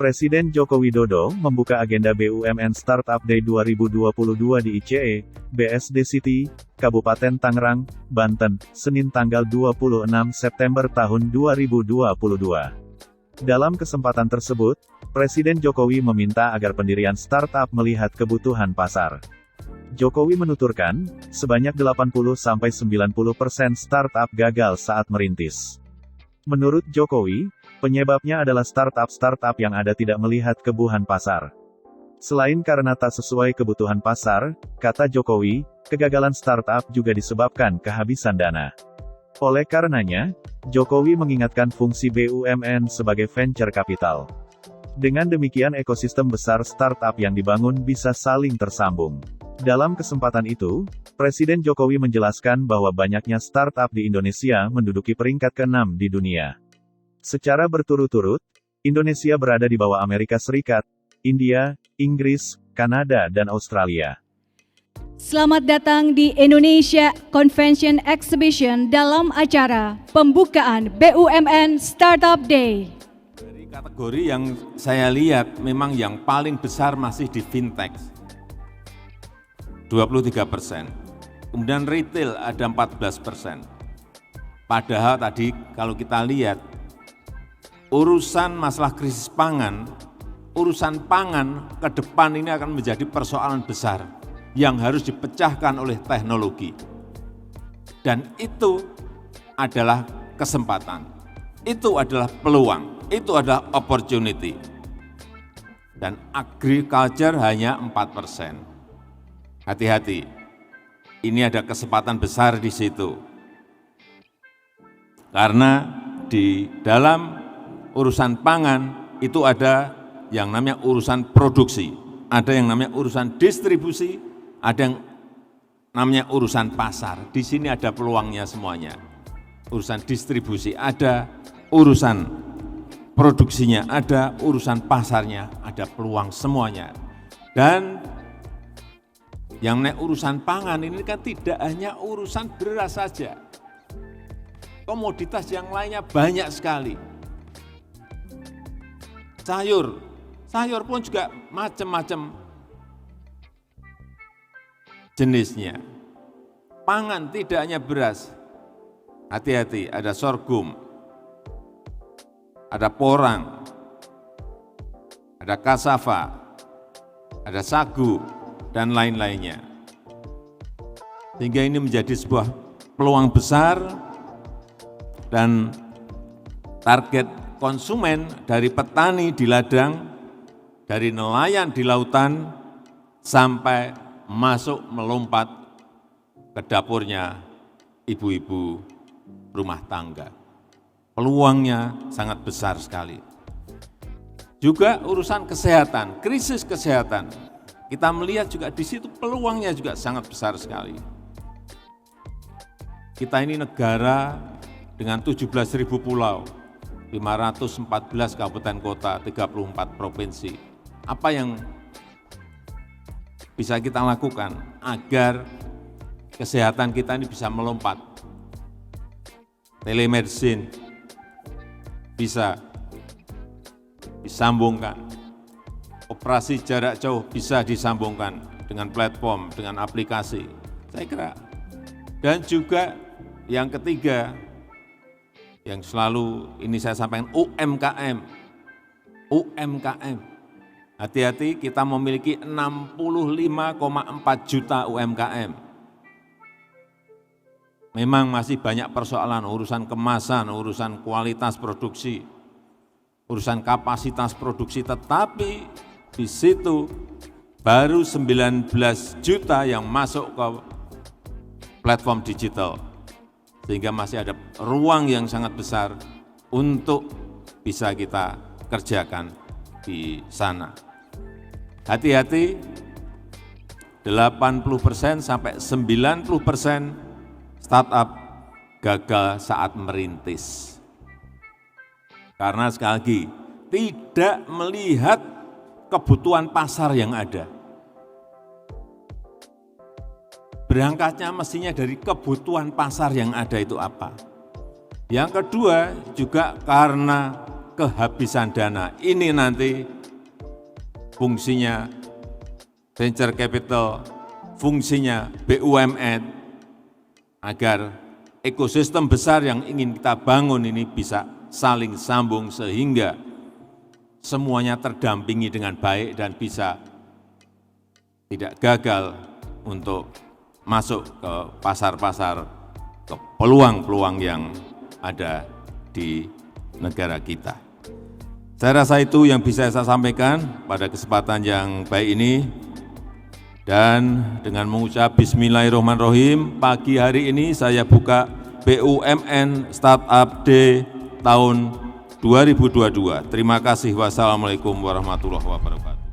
Presiden Joko Widodo membuka agenda BUMN Startup Day 2022 di ICE, BSD City, Kabupaten Tangerang, Banten, Senin tanggal 26 September tahun 2022. Dalam kesempatan tersebut, Presiden Jokowi meminta agar pendirian startup melihat kebutuhan pasar. Jokowi menuturkan, sebanyak 80-90% startup gagal saat merintis. Menurut Jokowi, penyebabnya adalah startup yang ada tidak melihat kebutuhan pasar. Selain karena tak sesuai kebutuhan pasar, kata Jokowi, kegagalan startup juga disebabkan kehabisan dana. Oleh karenanya, Jokowi mengingatkan fungsi BUMN sebagai venture capital. Dengan demikian ekosistem besar startup yang dibangun bisa saling tersambung. Dalam kesempatan itu, Presiden Jokowi menjelaskan bahwa banyaknya startup di Indonesia menduduki peringkat ke-6 di dunia. Secara berturut-turut, Indonesia berada di bawah Amerika Serikat, India, Inggris, Kanada dan Australia. Selamat datang di Indonesia Convention Exhibition dalam acara pembukaan BUMN Startup Day. Dari kategori yang saya lihat memang yang paling besar masih di fintech, 23%. Kemudian retail ada 14%. Padahal tadi kalau kita lihat, urusan masalah krisis pangan, urusan pangan ke depan ini akan menjadi persoalan besar yang harus dipecahkan oleh teknologi. Dan itu adalah kesempatan, itu adalah peluang, itu adalah opportunity. Dan agriculture hanya 4%. Hati-hati, ini ada kesempatan besar di situ. Karena di dalam urusan pangan itu ada yang namanya urusan produksi, ada yang namanya urusan distribusi, ada yang namanya urusan pasar. Di sini ada peluangnya semuanya. Urusan distribusi ada, urusan produksinya ada, urusan pasarnya ada, peluang semuanya. Dan yang namanya urusan pangan ini kan tidak hanya urusan beras saja. Komoditas yang lainnya banyak sekali. Sayur pun juga macam-macam jenisnya. Pangan tidak hanya beras. Hati-hati, ada sorghum, ada porang, ada cassava, ada sagu, dan lain-lainnya. Sehingga ini menjadi sebuah peluang besar dan target konsumen dari petani di ladang, dari nelayan di lautan, sampai masuk melompat ke dapurnya ibu-ibu rumah tangga. Peluangnya sangat besar sekali. Juga urusan kesehatan, krisis kesehatan. Kita melihat juga di situ peluangnya juga sangat besar sekali. Kita ini negara dengan 17.000 pulau, 514 kabupaten kota, 34 provinsi. Apa yang bisa kita lakukan agar kesehatan kita ini bisa melompat? Telemedicine bisa disambungkan. Operasi jarak jauh bisa disambungkan dengan platform, dengan aplikasi. Saya kira. Dan juga yang ketiga, yang selalu ini saya sampaikan, UMKM. Hati-hati, kita memiliki 65,4 juta UMKM. Memang masih banyak persoalan, urusan kemasan, urusan kualitas produksi, urusan kapasitas produksi, tetapi di situ baru 19 juta yang masuk ke platform digital. Sehingga masih ada ruang yang sangat besar untuk bisa kita kerjakan di sana. Hati-hati, 80% sampai 90% startup gagal saat merintis. Karena sekali lagi, tidak melihat kebutuhan pasar yang ada. Berangkatnya mestinya dari kebutuhan pasar yang ada itu apa. Yang kedua juga karena kehabisan dana. Ini nanti fungsinya venture capital, fungsinya BUMN, agar ekosistem besar yang ingin kita bangun ini bisa saling sambung sehingga semuanya terdampingi dengan baik dan bisa tidak gagal untuk masuk ke pasar-pasar, ke peluang-peluang yang ada di negara kita. Saya rasa itu yang bisa saya sampaikan pada kesempatan yang baik ini. Dan dengan mengucap Bismillahirrahmanirrahim, pagi hari ini saya buka BUMN Startup Day tahun 2022. Terima kasih. Wassalamualaikum warahmatullahi wabarakatuh.